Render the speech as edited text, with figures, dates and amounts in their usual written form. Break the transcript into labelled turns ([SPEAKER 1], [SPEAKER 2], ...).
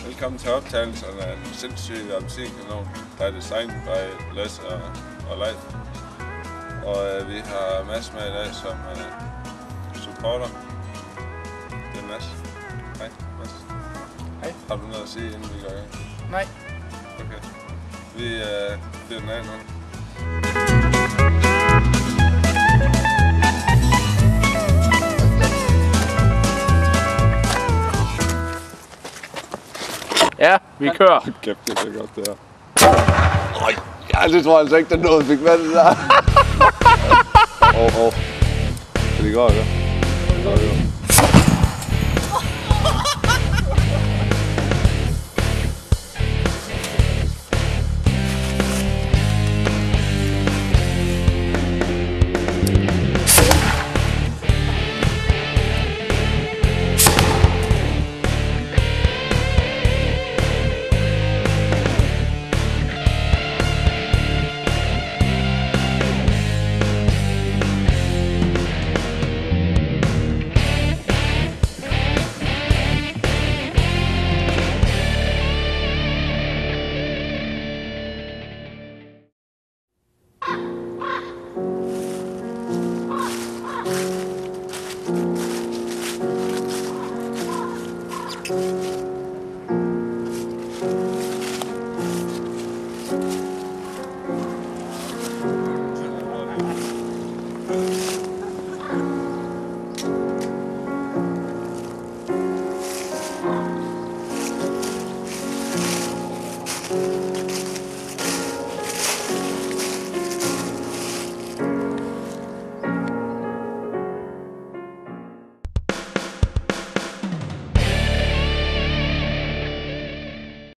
[SPEAKER 1] Velkommen til optagelserne af den sindssyge appelsinkanon, der er designet by Lasse og Leif. Og vi har Mads med i dag som supporter. Det er Mads. Hej Mads.
[SPEAKER 2] Hej.
[SPEAKER 1] Har du noget at sige, inden vi går i gang?
[SPEAKER 2] Nej.
[SPEAKER 1] Okay. Vi bliver den af nu.
[SPEAKER 2] Ja, vi kører.
[SPEAKER 1] Kæft, det er godt det her. Ja, det tror jeg altså ikke, der noget fik med det der. Kan det gå, eller? Det går, jo.